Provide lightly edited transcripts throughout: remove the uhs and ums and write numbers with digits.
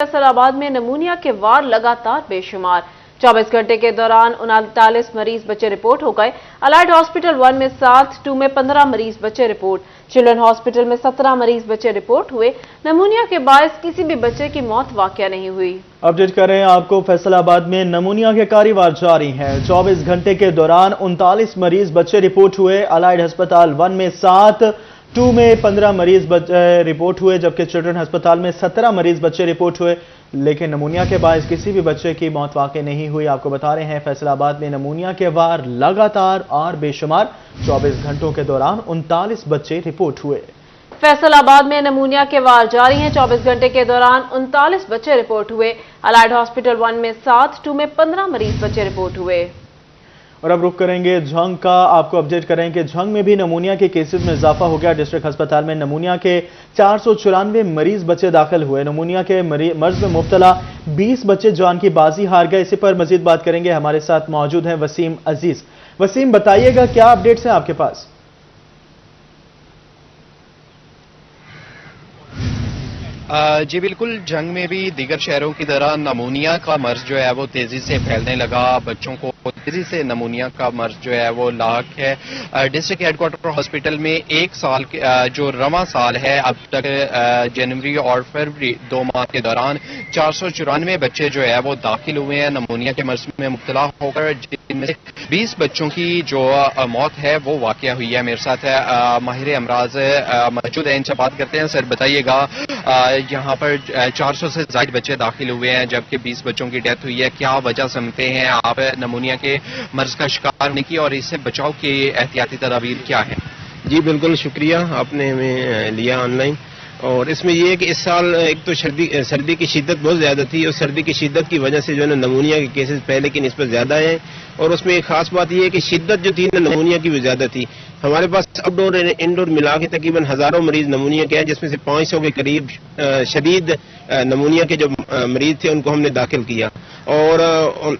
फैसलाबाद में नमूनिया के वार लगातार बेशुमार। 24 घंटे के दौरान 39 मरीज बचे रिपोर्ट हो गए। अलाइड हॉस्पिटल 1 में 7, 2 में 15 मरीज बचे रिपोर्ट। चिल्ड्रन हॉस्पिटल में 17 मरीज बचे रिपोर्ट हुए। नमूनिया के बायस किसी भी बच्चे की मौत वाकया नहीं हुई। अपडेट कर रहे हैं आपको, फैसलाबाद में नमूनिया के कारोबार जारी हैं। 24 घंटे के दौरान 39 मरीज बच्चे रिपोर्ट हुए। अलाइड अस्पताल 1 में 7, 2 में 15 मरीज रिपोर्ट हुए, जबकि चिल्ड्रन अस्पताल में 17 मरीज बच्चे रिपोर्ट हुए। लेकिन नमूनिया के बायस किसी भी बच्चे की मौत वाकई नहीं हुई। आपको बता रहे हैं फैसलाबाद में नमूनिया के वार लगातार और बेशुमार। 24 घंटों के दौरान 39 बच्चे रिपोर्ट हुए। फैसलाबाद में नमूनिया के वार जारी हैं। 24 घंटे के दौरान 39 बच्चे रिपोर्ट हुए। अलाइड हॉस्पिटल 1 में 7, 2 में 15 मरीज बच्चे रिपोर्ट हुए। और अब रुक करेंगे झंग का। आपको अपडेट करें कि झंग में भी नमूनिया के केसेस में इजाफा हो गया। डिस्ट्रिक्ट अस्पताल में नमूनिया के 494 मरीज बच्चे दाखिल हुए। नमूनिया के मर्ज में मुब्तला 20 बच्चे जान की बाजी हार गए। इसी पर मजीद बात करेंगे। हमारे साथ मौजूद हैं वसीम अजीज। वसीम, बताइएगा क्या अपडेट्स हैं आपके पास? जी बिल्कुल, जंग में भी दीगर शहरों की तरह नमूनिया का मर्ज जो है वो तेजी से फैलने लगा। बच्चों को तेजी से नमूनिया का मर्ज जो है वो लाक है। डिस्ट्रिक्ट हेडक्वार्टर हॉस्पिटल में एक साल जो रवां साल है, अब तक जनवरी और फरवरी 2 माह के दौरान 494 बच्चे जो है वो दाखिल हुए हैं नमूनिया के मर्ज में मुब्तला होकर, जिनमें 20 बच्चों की जो मौत है वो वाकया हुई है। मेरे साथ माहिर अमराज मौजूद है, इनसे बात करते हैं। सर बताइएगा, यहाँ पर 400 से ज्यादा बच्चे दाखिल हुए हैं, जबकि 20 बच्चों की डेथ हुई है। क्या वजह समझते हैं आप नमूनिया के मर्ज का शिकार होने की, और इससे बचाव की एहतियाती तदाबीर क्या है? जी बिल्कुल, शुक्रिया, आपने हमें लिया ऑनलाइन। और इसमें यह है कि इस साल एक तो सर्दी की शिद्दत बहुत ज़्यादा थी, और सर्दी की शिद्दत की वजह से जो है ना नमूनिया के केसेस पहले की निस्बत ज़्यादा हैं। और उसमें एक खास बात यह है कि शिद्दत जो थी ना नमूनिया की वो ज़्यादा थी। हमारे पास आउटडोर इंडोर मिला के तकरीबन हज़ारों मरीज नमूनिया के हैं, जिसमें से 500 के करीब शदीद नमूनिया के जो मरीज थे उनको हमने दाखिल किया। और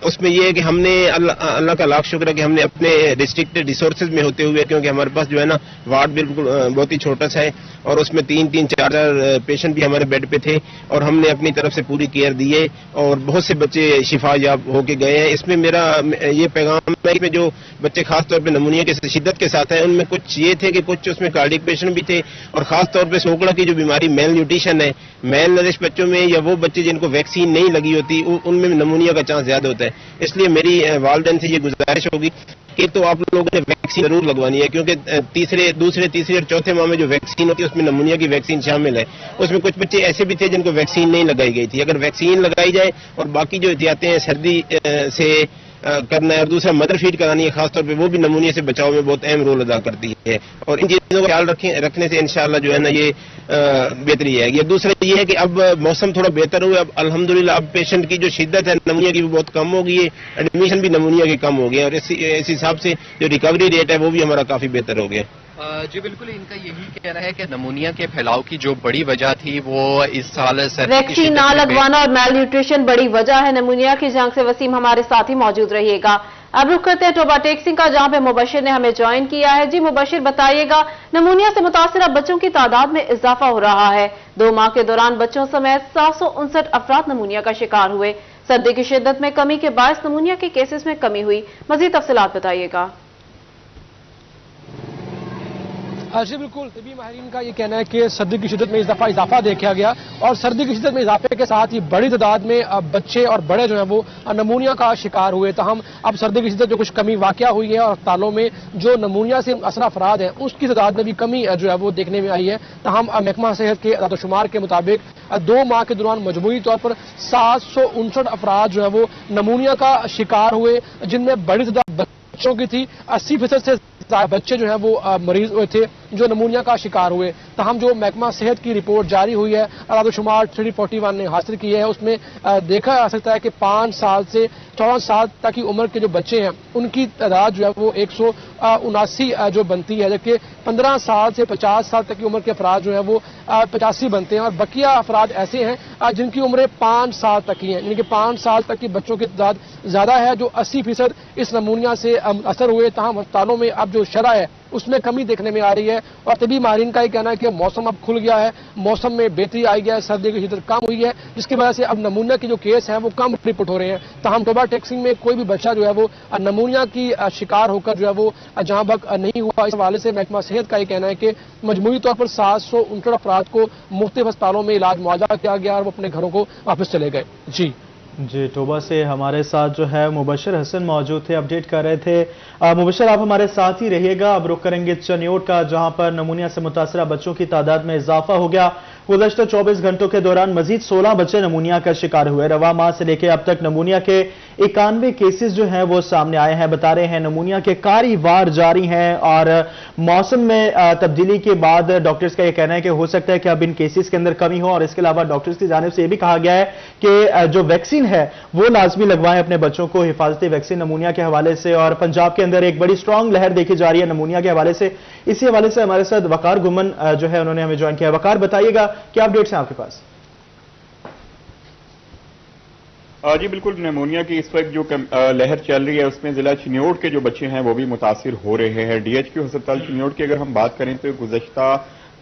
उसमें यह है कि हमने अल्लाह का लाख शुक्र है कि हमने अपने रिस्ट्रिक्टेड रिसोर्सेज में होते हुए, क्योंकि हमारे पास जो है ना वार्ड बिल्कुल बहुत ही छोटा सा है, और उसमें 3-4 पेशेंट भी हमारे बेड पे थे, और हमने अपनी तरफ से पूरी केयर दी है, और बहुत से बच्चे शिफा याब होके गए हैं। इसमें मेरा ये पैगाम है कि जो बच्चे खास तौर पे नमूनिया के शिद्दत के साथ हैं, उनमें कुछ ये थे कि कुछ उसमें कार्डिक पेशेंट भी थे, और खास तौर पे सोकड़ा की जो बीमारी मेल न्यूट्रिशन है, मेल नरिश बच्चों में, या वो बच्चे जिनको वैक्सीन नहीं लगी होती, उनमें नमूनिया का चांस ज्यादा होता है। इसलिए मेरी वालिदैन से ये गुजारिश होगी कि तो आप लोगों ने वैक्सीन जरूर लगवानी है, क्योंकि दूसरे, तीसरे और चौथे माह में जो वैक्सीन होती है उसमें नमूनिया की वैक्सीन शामिल है। उसमें कुछ बच्चे ऐसे भी थे जिनको वैक्सीन नहीं लगाई गई थी। अगर वैक्सीन लगाई जाए और बाकी जो एहतियातें हैं सर्दी से करना है, और दूसरा मदर फीड करानी है खासतौर पे, वो भी नमूनिया से बचाव में बहुत अहम रोल अदा करती है। और इन चीजों का ख्याल रखने से इंशाअल्लाह जो है ना ये बेहतरी आएगी। दूसरा ये है कि अब मौसम थोड़ा बेहतर हुआ, अब अल्हम्दुलिल्लाह अब पेशेंट की जो शिद्दत है नमूनिया की वो बहुत कम हो गई है, एडमिशन भी नमूनिया के कम हो गए, और इस हिसाब से जो रिकवरी रेट है वो भी हमारा काफी बेहतर हो गया। जी बिल्कुल, इनका यही कहना है कि नमूनिया के फैलाव की जो बड़ी वजह थी वो इस साल वैक्सीन ना लगवाना और मेल न्यूट्रिशन बड़ी वजह है नमूनिया की जंग से। वसीम हमारे साथ ही मौजूद रहिएगा। अब रुख करते हैं टोबा टेक्सिंग का, जहां पे मुबशिर ने हमें ज्वाइन किया है। जी मुबशिर, बताइएगा, नमूनिया से मुतासिर बच्चों की तादाद में इजाफा हो रहा है। 2 माह के दौरान बच्चों समेत 759 अफराद नमूनिया का शिकार हुए। सर्दी की शिद्दत में कमी के बायस नमूनिया के केसेस में कमी हुई। मजीद तफसीलात बताइएगा। जी बिल्कुल, तबी माहिरीन का ये कहना है कि सर्दी की शिद्दत में इजाफा देखा गया, और सर्दी की शिद्दत में इजाफे के साथ ही बड़ी तादाद में बच्चे और बड़े जो हैं वो नमूनिया का शिकार हुए। तहम अब सर्दी की शिद्दत जो कुछ कमी वाकया हुई है, और अस्पतालों में जो नमूनिया से असर अफराद हैं उसकी तादाद में भी कमी जो है वो देखने में आई है। तहम महकमा सेहत के आदादोशुमार के मुताबिक 2 माह के दौरान मजमूई तौर पर 759 अफराद जो है वो नमूनिया का शिकार हुए, जिनमें बड़ी तादाद बच्चों की थी। 80% से बच्चे जो है वो मरीज हुए थे जो नमूनिया का शिकार हुए। तहम जो महकमा सेहत की रिपोर्ट जारी हुई है, आदादोशुमार 341 ने हासिल की है, उसमें देखा जा सकता है कि 5 साल से 14 साल तक की उम्र के जो बच्चे हैं उनकी तादाद जो है वो 179 जो बनती है, जबकि 15 साल से 50 साल तक की उम्र के अफराद जो है वो 85 बनते हैं, और बकिया अफराद ऐसे हैं जिनकी उम्रें 5 साल तक की हैं, यानी कि 5 साल तक के बच्चों की तादाद ज्यादा है जो 80% इस नमूनिया से असर हुए। तहम अस्पतालों में अब जो शरह है उसमें कमी देखने में आ रही है। और तबी माहिरीन का ये कहना है कि मौसम अब खुल गया है, मौसम में बेहतरी आई गया है, सर्दी की शिद्दत कम हुई है, जिसकी वजह से अब नमूनिया के जो केस हैं वो कम रिपोर्ट हो रहे हैं। ताहम टोबा टेक्सिंग में कोई भी बच्चा जो है वो नमूनिया की शिकार होकर जो है वो जहां तक नहीं हुआ। इस हवाले से महकमा सेहत का ये कहना है कि मजमूई तौर पर 759 अफराद को मुख्तलिफ अस्पतालों में इलाज मुआवजा किया गया और वो अपने घरों को वापस चले गए। जी टोबा से हमारे साथ जो है मुबशर हसन मौजूद थे, अपडेट कर रहे थे। मुबशर, आप हमारे साथ ही रहिएगा। अब रुख करेंगे चनियोट का, जहां पर नमूनिया से मुतासरा बच्चों की तादाद में इजाफा हो गया। गुज़श्ता 24 घंटों के दौरान मजीद 16 बच्चे नमूनिया का शिकार हुए। रवा माह से लेकर अब तक नमूनिया के 91 केसेस जो हैं वो सामने आए हैं। बता रहे हैं नमूनिया के कारी वार जारी हैं और मौसम में तब्दीली के बाद डॉक्टर्स का यह कहना है कि हो सकता है कि अब इन केसेस के अंदर कमी हो। और इसके अलावा डॉक्टर्स की जानिब से यह भी कहा गया है कि जो वैक्सीन है वो लाजमी लगवाएं अपने बच्चों को, हिफाजती वैक्सीन नमूनिया के हवाले से। और पंजाब के अंदर एक बड़ी स्ट्रांग लहर देखी जा रही है नमूनिया के हवाले से। इसी हवाले से हमारे साथ वकार गुमन जो है उन्होंने हमें ज्वाइन किया। वकार, बताइएगा क्या अपडेट्स हैं आपके पास? जी बिल्कुल, निमोनिया की इस वक्त जो लहर चल रही है उसमें जिला चिन्योट के जो बच्चे हैं वो भी मुतासिर हो रहे हैं। डीएचक्यू अस्पताल चिन्योट की अगर हम बात करें तो गुज़श्ता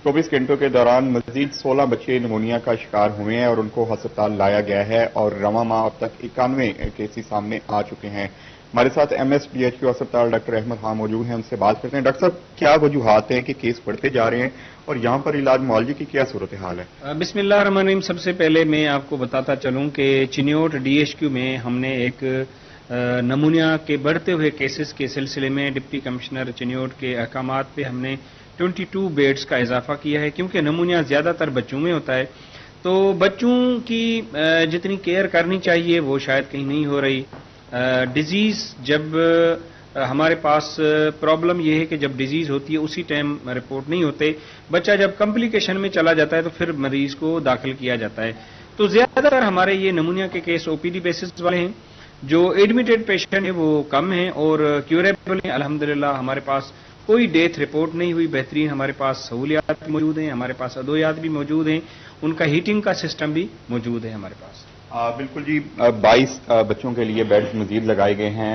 24 घंटों के दौरान मजीद 16 बच्चे निमोनिया का शिकार हुए हैं और उनको अस्पताल लाया गया है और रवा माह अब तक 91 केसेस सामने आ चुके हैं। हमारे साथ एमएस डीएचक्यू अस्पताल डॉक्टर अहमद खान मौजूद हैं, उनसे बात करते हैं। डॉक्टर साहब, क्या वजूहात हैं कि केस बढ़ते जा रहे हैं और यहाँ पर इलाज मुआवजे की क्या सूरत हाल है? बिस्मिल्लाहिर्रहमानिर्रहीम। सबसे पहले मैं आपको बताता चलूं कि चिन्योट डीएचक्यू में हमने एक नमूनिया के बढ़ते हुए केसेस के सिलसिले में डिप्टी कमिश्नर चिन्योट के अहकामात पे हमने 22 बेड्स का इजाफा किया है, क्योंकि नमूनिया ज्यादातर बच्चों में होता है। तो बच्चों की जितनी केयर करनी चाहिए वो शायद कहीं नहीं हो रही। डिजीज जब हमारे पास प्रॉब्लम यह है कि जब डिजीज होती है उसी टाइम रिपोर्ट नहीं होते, बच्चा जब कॉम्प्लिकेशन में चला जाता है तो फिर मरीज को दाखिल किया जाता है। तो ज्यादातर हमारे ये नमूनिया के केस ओपीडी बेसिस वाले हैं, जो एडमिटेड पेशेंट है वो कम है और क्यूरेबल है। अल्हम्दुलिल्लाह हमारे पास कोई डेथ रिपोर्ट नहीं हुई। बेहतरीन हमारे पास सहूलियात मौजूद हैं, हमारे पास अदवियात भी मौजूद हैं, उनका हीटिंग का सिस्टम भी मौजूद है हमारे पास। बिल्कुल जी, 22 बच्चों के लिए बेड्स मजीद लगाए गए हैं।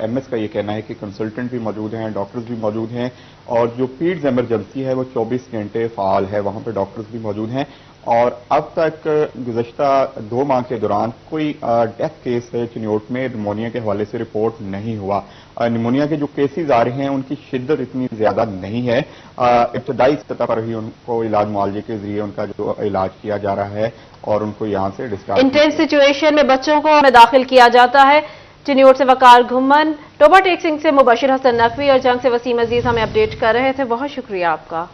एमएस का ये कहना है कि कंसल्टेंट भी मौजूद हैं, डॉक्टर्स भी मौजूद हैं और जो पीड्स इमरजेंसी है वो 24 घंटे फाल है, वहां पर डॉक्टर्स भी मौजूद हैं। और अब तक गुज़श्ता 2 माह के दौरान कोई डेथ केस चिन्योट में निमोनिया के हवाले से रिपोर्ट नहीं हुआ। निमोनिया के जो केसेस आ रहे हैं उनकी शिद्दत इतनी ज्यादा नहीं है। इब्तदाई सतह पर ही उनको इलाज मुआवजे के जरिए उनका जो इलाज किया जा रहा है और उनको यहां से डिस्चार्ज। इंटेंस सिचुएशन में बच्चों को दाखिल किया जाता है। चिन्योट से वकार घुमन, टोबा टेक्सिंग से मुबशर हसन नकवी और जंग से वसीम अजीज हमें अपडेट कर रहे थे। बहुत शुक्रिया आपका।